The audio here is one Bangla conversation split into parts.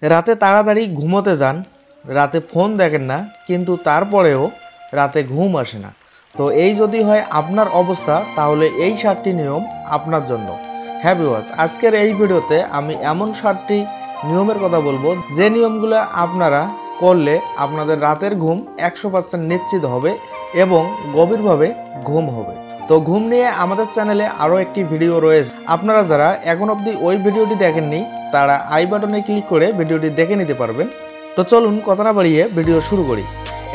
রাতে তাড়াতাড়ি ঘুমোতে যান, রাতে ফোন দেখেন না, কিন্তু তারপরেও রাতে ঘুম আসে না। তো এই যদি হয় আপনার অবস্থা, তাহলে এই 7টি নিয়ম আপনার জন্য। হ্যাঁ ভিউয়ার্স, আজকের এই ভিডিওতে আমি এমন 7টি নিয়মের কথা বলবো যে নিয়মগুলো আপনারা করলে আপনাদের রাতের ঘুম 100% নিশ্চিত হবে এবং গভীরভাবে ঘুম হবে। তো ঘুম নিয়ে আমাদের চ্যানেলে আরও একটি ভিডিও রয়েছে, আপনারা যারা এখন অবধি ওই ভিডিওটি দেখেননি তারা আই বাটনে ক্লিক করে ভিডিওটি দেখে নিতে পারবেন। তো চলুন কথা না বাড়িয়ে ভিডিও শুরু করি।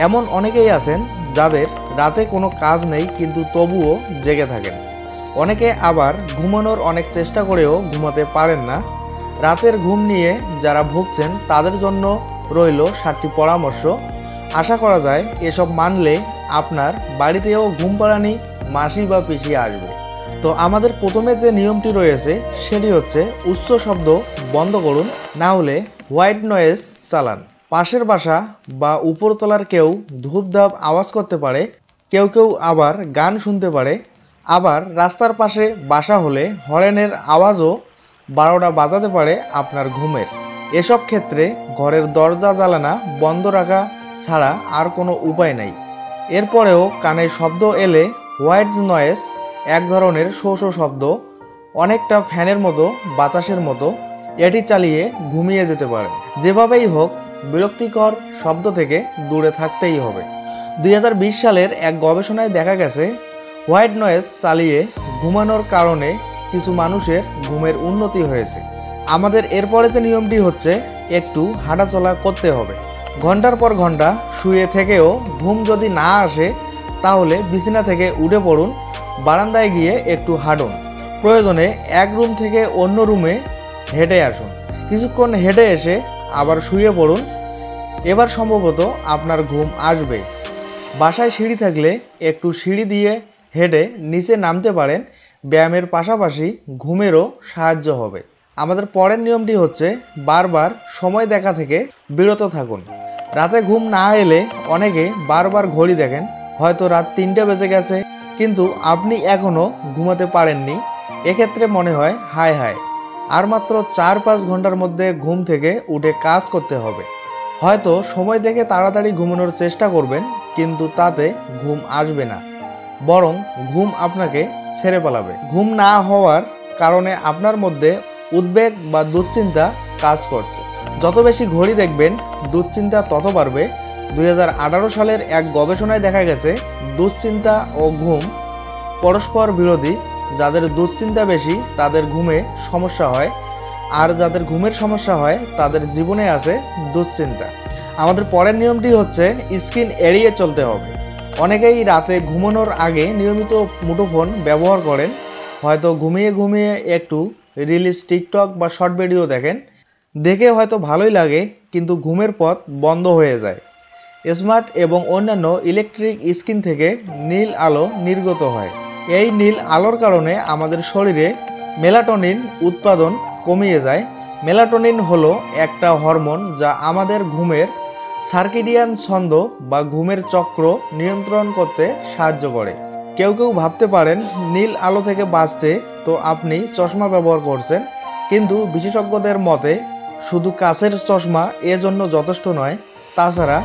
এমন অনেকেই আছেন যাদের রাতে কোনো কাজ নেই কিন্তু তবুও জেগে থাকেন। অনেকে আবার ঘুমানোর অনেক চেষ্টা করেও ঘুমাতে পারেন না। রাতের ঘুম নিয়ে যারা ভুগছেন তাদের জন্য রইল 7টি পরামর্শ। আশা করা যায় এসব মানলে আপনার বাড়িতেও ঘুম পাড়ানি মাসি বা পিসি আসবে। তো আমাদের প্রথমে যে নিয়মটি রয়েছে সেটি হচ্ছে উচ্চ শব্দ বন্ধ করুন, না হলে হোয়াইট নয়েজ চালান। পাশের বাসা বা উপরতলার কেউ ধূপধাপ আওয়াজ করতে পারে, কেউ কেউ আবার গান শুনতে পারে। আবার রাস্তার পাশে বাসা হলে হর্নের আওয়াজও 12টা বাজাতে পারে আপনার ঘুমের। এসব ক্ষেত্রে ঘরের দরজা জানালা বন্ধ রাখা ছাড়া আর কোনো উপায় নাই। এরপরেও কানে শব্দ এলে হোয়াইট নয়েজ এক ধরনের শো শো শব্দ, অনেকটা ফ্যানের মতো, বাতাসের মতো, এটি চালিয়ে ঘুমিয়ে যেতে পারে। যেভাবেই হোক বিরক্তিকর শব্দ থেকে দূরে থাকতেই হবে। 2020 সালের এক গবেষণায় দেখা গেছে হোয়াইট নয়েজ চালিয়ে ঘুমানোর কারণে কিছু মানুষের ঘুমের উন্নতি হয়েছে। আমাদের এরপরে যে নিয়মটি হচ্ছে একটু হাঁটাচলা করতে হবে। ঘন্টার পর ঘন্টা শুয়ে থেকেও ঘুম যদি না আসে তাহলে বিছানা থেকে উঠে পড়ুন, বারান্দায় গিয়ে একটু হাঁটুন। প্রয়োজনে এক রুম থেকে অন্য রুমে হেঁটে আসুন। কিছুক্ষণ হেঁটে এসে আবার শুয়ে পড়ুন, এবার সম্ভবত আপনার ঘুম আসবে। বাসায় সিঁড়ি থাকলে একটু সিঁড়ি দিয়ে হেঁটে নিচে নামতে পারেন, ব্যায়ামের পাশাপাশি ঘুমেরও সাহায্য হবে। আমাদের পরের নিয়মটি হচ্ছে বারবার সময় দেখা থেকে বিরত থাকুন। রাতে ঘুম না এলে অনেকে বারবার ঘড়ি দেখেন, হয়তো রাত 3টে বেজে গেছে কিন্তু আপনি এখনও ঘুমাতে পারেননি। এক্ষেত্রে মনে হয় হায় হায়, আর মাত্র 4-5 ঘন্টার মধ্যে ঘুম থেকে উঠে কাজ করতে হবে। হয়তো সময় দেখে তাড়াতাড়ি ঘুমানোর চেষ্টা করবেন, কিন্তু তাতে ঘুম আসবে না, বরং ঘুম আপনাকে ছেড়ে পালাবে। ঘুম না হওয়ার কারণে আপনার মধ্যে উদ্বেগ বা দুশ্চিন্তা কাজ করছে। যত বেশি ঘড়ি দেখবেন দুশ্চিন্তা তত বাড়বে। 2018 সালের এক গবেষণায় দেখা গেছে দুশ্চিন্তা ও ঘুম পরস্পর বিরোধী। যাদের দুশ্চিন্তা বেশি তাদের ঘুমে সমস্যা হয়, আর যাদের ঘুমের সমস্যা হয় তাদের জীবনে আছে দুশ্চিন্তা। আমাদের পরের নিয়মটি হচ্ছে স্ক্রিন এড়িয়ে চলতে হবে। অনেকেই রাতে ঘুমানোর আগে নিয়মিত মুঠোফোন ব্যবহার করেন, হয়তো ঘুমিয়ে ঘুমিয়ে একটু রিলস, টিকটক বা শর্ট ভিডিও দেখেন। দেখে হয়তো ভালোই লাগে, কিন্তু ঘুমের পথ বন্ধ হয়ে যায়। স্মার্ট এবং অন্যান্য ইলেকট্রিক স্ক্রিন থেকে নীল আলো নির্গত হয়। এই নীল আলোর কারণে আমাদের শরীরে মেলাটোনিন উৎপাদন কমিয়ে যায়। মেলাটোনিন হলো একটা হরমোন যা আমাদের ঘুমের সার্কেডিয়ান ছন্দ বা ঘুমের চক্র নিয়ন্ত্রণ করতে সাহায্য করে। কেউ কেউ ভাবতে পারেন নীল আলো থেকে বাঁচতে তো আপনি চশমা ব্যবহার করছেন, কিন্তু বিশেষজ্ঞদের মতে শুধু কাচের চশমা এজন্য যথেষ্ট নয়। তাছাড়া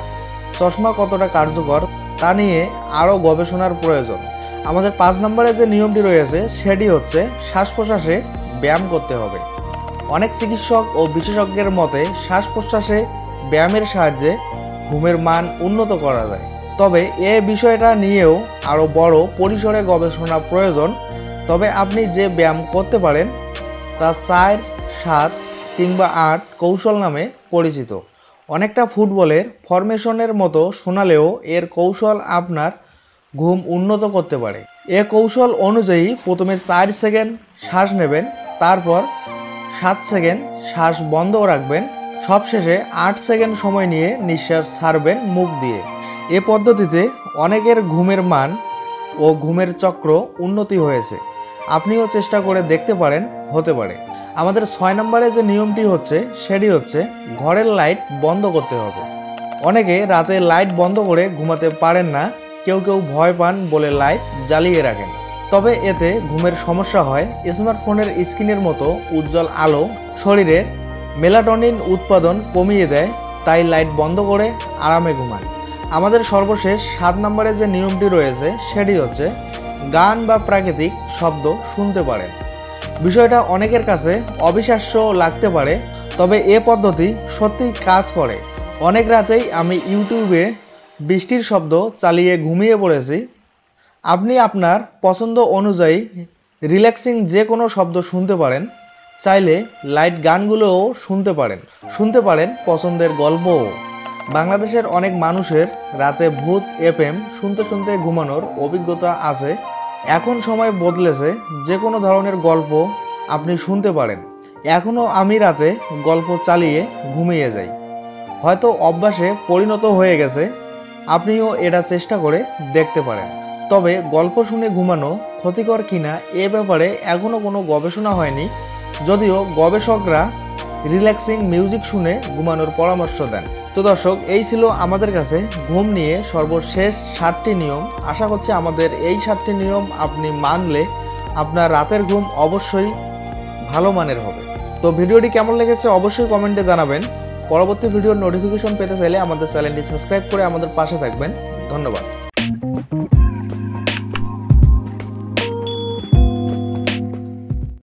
চশমা কতটা কার্যকর তা নিয়ে আরও গবেষণার প্রয়োজন। আমাদের 5 নম্বরে যে নিয়মটি রয়েছে সেটি হচ্ছে শ্বাস প্রশ্বাসে ব্যায়াম করতে হবে। অনেক চিকিৎসক ও বিশেষজ্ঞের মতে শ্বাস প্রশ্বাসে ব্যায়ামের সাহায্যে ঘুমের মান উন্নত করা যায়। তবে এ বিষয়টা নিয়েও আরও বড় পরিসরে গবেষণা প্রয়োজন। তবে আপনি যে ব্যায়াম করতে পারেন তা 4, 7 কিংবা 8 কৌশল নামে পরিচিত। অনেকটা ফুটবলের ফরমেশনের মতো শোনালেও এর কৌশল আপনার ঘুম উন্নত করতে পারে। এ কৌশল অনুযায়ী প্রথমে 4 সেকেন্ড শ্বাস নেবেন, তারপর 7 সেকেন্ড শ্বাস বন্ধ রাখবেন, সবশেষে 8 সেকেন্ড সময় নিয়ে নিঃশ্বাস ছাড়বেন মুখ দিয়ে। এ পদ্ধতিতে অনেকের ঘুমের মান ও ঘুমের চক্র উন্নতি হয়েছে। আপনিও চেষ্টা করে দেখতে পারেন, হতে পারে। আমাদের 6 নম্বরে যে নিয়মটি হচ্ছে সেটি হচ্ছে ঘরের লাইট বন্ধ করতে হবে। অনেকে রাতে লাইট বন্ধ করে ঘুমাতে পারেন না, কেউ কেউ ভয় পান বলে লাইট জ্বালিয়ে রাখেন। তবে এতে ঘুমের সমস্যা হয়। স্মার্টফোনের স্ক্রিনের মতো উজ্জ্বল আলো শরীরের মেলাটোনিন উৎপাদন কমিয়ে দেয়, তাই লাইট বন্ধ করে আরামে ঘুমান। আমাদের সর্বশেষ 7 নম্বরে যে নিয়মটি রয়েছে সেটি হচ্ছে গান বা প্রাকৃতিক শব্দ শুনতে পারেন। বিষয়টা অনেকের কাছে অবিশ্বাস্য লাগতে পারে, তবে এ পদ্ধতি সত্যিই কাজ করে। অনেক রাতেই আমি ইউটিউবে বৃষ্টির শব্দ চালিয়ে ঘুমিয়ে পড়েছি। আপনি আপনার পছন্দ অনুযায়ী রিল্যাক্সিং যে কোনো শব্দ শুনতে পারেন। চাইলে লাইট গানগুলোও শুনতে পারেন পছন্দের গল্পও। বাংলাদেশের অনেক মানুষের রাতে ভূত এফএম শুনতে শুনতে ঘুমানোর অভিজ্ঞতা আছে। এখন সময় বদলেছে, যে কোনো ধরনের গল্প আপনি শুনতে পারেন। এখনও আমি রাতে গল্প চালিয়ে ঘুমিয়ে যাই, হয়তো অভ্যাসে পরিণত হয়ে গেছে। আপনিও এটা চেষ্টা করে দেখতে পারেন। তবে গল্প শুনে ঘুমানো ক্ষতিকর কিনা এ ব্যাপারে এখনও কোনো গবেষণা হয়নি, যদিও গবেষকরা রিল্যাক্সিং মিউজিক শুনে ঘুমানোর পরামর্শ দেন। তো দর্শক, এই ছিল আমাদের কাছে ঘুম নিয়ে সর্বশেষ 7টি নিয়ম। আশা করছি আমাদের এই 7টি নিয়ম আপনি মানলে আপনার রাতের ঘুম অবশ্যই ভালো মানের হবে। তো ভিডিওটি কেমন লেগেছে অবশ্যই কমেন্টে জানাবেন। পরবর্তী ভিডিওর নোটিফিকেশন পেতে চাইলে আমাদের চ্যানেলটি সাবস্ক্রাইব করে আমাদের পাশে থাকবেন। ধন্যবাদ।